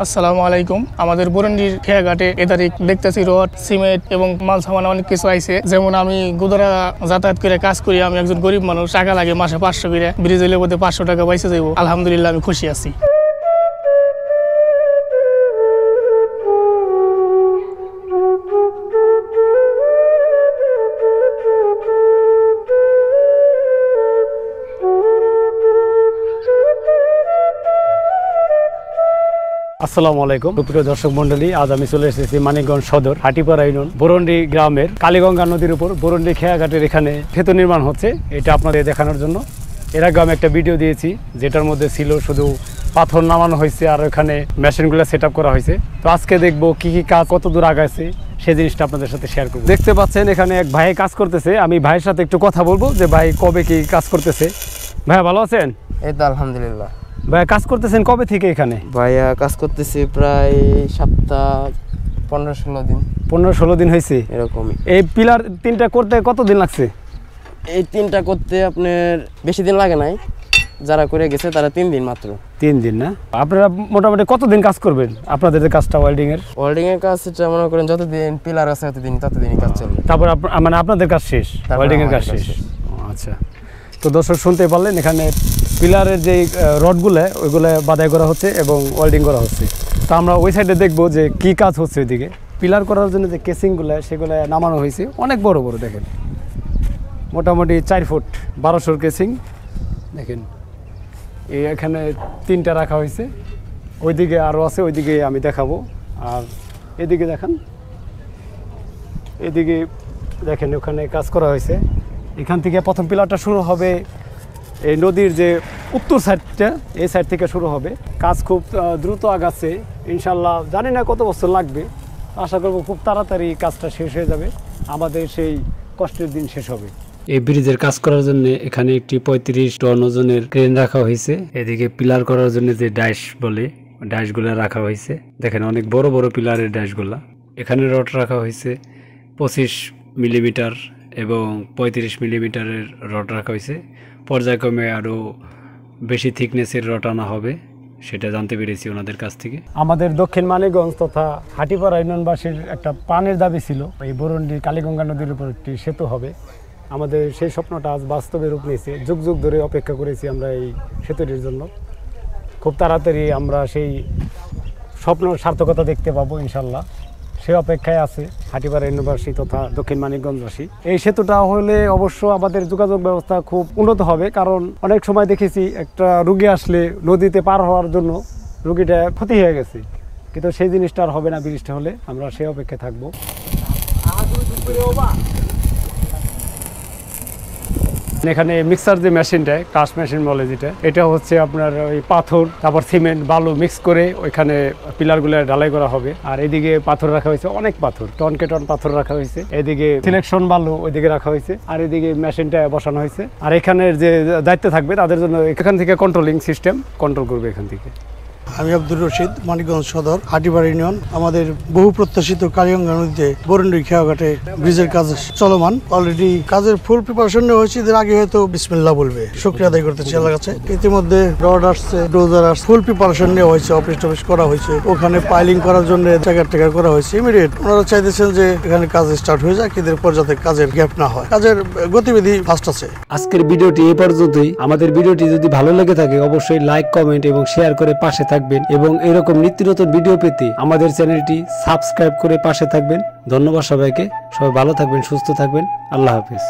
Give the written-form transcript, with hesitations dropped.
আসসালামু আলাইকুম। আমাদের বরুন্ডির খেয়াঘাটে এদারিক দেখতেছি রড, সিমেন্ট এবং মাল সামান অনেক কিছু আইছে। যেমন আমি গুদরা যাতায়াত করে কাজ করি, আমি একজন গরিব মানুষ, টাকা লাগে মাসে 500 করে, ব্রিজ হইলে বোধহয় 500 টাকা পাইছে যাইব। আলহামদুলিল্লাহ আমি খুশি আছি। আসসালামু আলাইকুম প্রিয় দর্শক মন্ডলী, আজ আমি চলে এসেছি মানিকগঞ্জ সদর হাটিপাড়া ইউনিয়ন বরুন্ডি গ্রামের কালীগঙ্গা নদীর উপর বরুন্ডি খেয়াঘাটের এখানে সেতু নির্মাণ হচ্ছে। এটা আপনাদের দেখানোর জন্য এর আগে আমি একটা ভিডিও দিয়েছি, যেটার মধ্যে ছিল শুধু পাথর নামানো হয়েছে আর ওখানে মেশিনগুলো সেট আপ করা হয়েছে। তো আজকে দেখবো কি কি কাজ কত দূর আগাইছে সেই জিনিসটা আপনাদের সাথে শেয়ার করবো। দেখতে পাচ্ছেন এখানে এক ভাই কাজ করতেছে, আমি ভাইয়ের সাথে একটু কথা বলবো যে ভাই কবে কি কাজ করতেছে। ভাইয়া ভালো আছেন? এই তো আলহামদুলিল্লাহ। ভাইয়া কাজ করতেছেন কবে থেকে এখানে? ভাইয়া কাজ করতেছি প্রায় সপ্তাহ 15-16 দিন। 15-16 দিন হয়েছে এরকমই। এই পিলার তিনটা করতে কতদিন লাগছে? এই তিনটা করতে আপনার বেশি দিন লাগে নাই, যারা করে গেছে তারা 3 দিন মাত্র। 3 দিন না? আপনারা মোটামুটি কতদিন কাজ করবেন আপনাদের যে কাজটা ওয়েল্ডিং এর? ওয়েল্ডিং এর কাজ এটা মনে করেন যতদিন পিলার আছে ততদিনই কাজ চলবে। তারপর মানে আপনাদের কাজ শেষ, ওয়েল্ডিং এর কাজ শেষ। আচ্ছা, তো দর্শক শুনতে পারলেন এখানে পিলারের যে রডগুলো ওইগুলো বাধাই করা হচ্ছে এবং ওয়েল্ডিং করা হচ্ছে। তো আমরা ওই সাইডে দেখবো যে কি কাজ হচ্ছে ওইদিকে। পিলার করার জন্য যে কেসিংগুলো সেগুলো নামানো হয়েছে অনেক বড় বড়, দেখেন মোটামুটি 4 ফুট 1200 কেসিং। দেখেন এখানে 3টা রাখা হয়েছে, ওইদিকে আরও আছে, ওইদিকে আমি দেখাবো। আর এদিকে দেখেন, এদিকে দেখেন ওখানে কাজ করা হয়েছে। এখান থেকে প্রথম পিলারটা শুরু হবে এই নদীর যে উত্তর সাইডটা, এই সাইড থেকে শুরু হবে। কাজ খুব দ্রুত আগাচ্ছে ইনশাল্লাহ। জানি না কত বছর লাগবে, আশা করব খুব তাড়াতাড়ি কাজটা শেষ হয়ে যাবে, আমাদের সেই কষ্টের দিন শেষ হবে। এই ব্রিজের কাজ করার জন্য এখানে একটি 35 টন ওজনের ক্রেন রাখা হয়েছে। এদিকে পিলার করার জন্য যে ডাইশ বলে ডাইশগুলো রাখা হয়েছে, দেখেন অনেক বড় বড় পিলারের ডাইশগুলা। এখানে রড রাখা হয়েছে 25 মিলিমিটার এবং 35 মিলিমিটারের রড রাখা হয়েছে। পর্যায়ক্রমে আরও বেশি থিকনেসের রড আনা হবে, সেটা জানতে পেরেছি ওনাদের কাছ থেকে। আমাদের দক্ষিণ মানিকগঞ্জ তথা হাটিপাড়া ইউনিয়নবাসীর একটা প্রাণের দাবি ছিল এই বরুন্ডি কালীগঙ্গা নদীর উপর একটি সেতু হবে। আমাদের সেই স্বপ্নটা আজ বাস্তবে রূপ নিয়েছে। যুগ যুগ ধরে অপেক্ষা করেছি আমরা এই সেতুটির জন্য। খুব তাড়াতাড়ি আমরা সেই স্বপ্ন সার্থকতা দেখতে পাবো ইনশাল্লাহ, সে অপেক্ষায় আছে হাটিপাড়া ইউনিভার্সিটি তথা দক্ষিণ মানিকগঞ্জবাসী। এই সেতুটা হলে অবশ্য আমাদের যোগাযোগ ব্যবস্থা খুব উন্নত হবে, কারণ অনেক সময় দেখেছি একটা রুগী আসলে নদীতে পার হওয়ার জন্য রুগীটা ক্ষতি হয়ে গেছে, কিন্তু সেই জিনিসটা আর হবে না ব্রিজটা হলে। আমরা সেই অপেক্ষায় থাকবো। এখানে মিক্সার যে মেশিনটা, ক্রাশ মেশিন বলে যেটা, এটা হচ্ছে আপনার ওই পাথর তারপর সিমেন্ট বালু মিক্স করে ওইখানে পিলারগুলো ঢালাই করা হবে। আর এদিকে পাথর রাখা হয়েছে, অনেক পাথর, টনকে টন পাথর রাখা হয়েছে। এদিকে সিলেকশন বালু ওইদিকে রাখা হয়েছে, আর এদিকে মেশিনটা বসানো হয়েছে। আর এখানের যে দায়িত্বে থাকবে তাদের জন্য এখান থেকে কন্ট্রোলিং সিস্টেম কন্ট্রোল করবে এখান থেকে। আমি আব্দুর রশিদ, মানিকগঞ্জ সদর হাটিপাড়া ইউনিয়ন। আমাদের বহু প্রত্যাশিত কালীগঙ্গা নদীতে বরুন্ডি খেয়াঘাটে ব্রিজের কাজ চলমান। অলরেডি কাজের ফুল প্রিপারেশন নেওয়া হয়েছে, এদের আগে হয়তো বিসমিল্লাহ বলবে, শুকরিয়া আদায় করতেছি আল্লাহর কাছে। ইতিমধ্যে রড আসছে, ডোজার আসছে, ফুল প্রিপারেশন নেওয়া হয়েছে, অফিস টফিস করা হয়েছে। ওখানে পাইলিং করার জন্য ট্যাগার করা হয়েছে ইমিডিয়েট। ওনারা চাইতেছেন যে এখানে কাজ স্টার্ট হয়ে যায়, এদের পর যাতে কাজের গ্যাপ না হয়, কাজের গতিবিধি ফাস্ট আছে। আজকের ভিডিওটি এই পর্যন্তই। আমাদের ভিডিওটি যদি ভালো লেগে থাকে অবশ্যই লাইক, কমেন্ট এবং শেয়ার করে পাশে থাকবেন, এবং এরকম নিত্য নতুন ভিডিও পেতে আমাদের চ্যানেলটি সাবস্ক্রাইব করে পাশে থাকবেন। ধন্যবাদ সবাইকে, সবাই ভালো থাকবেন, সুস্থ থাকবেন। আল্লাহ হাফেজ।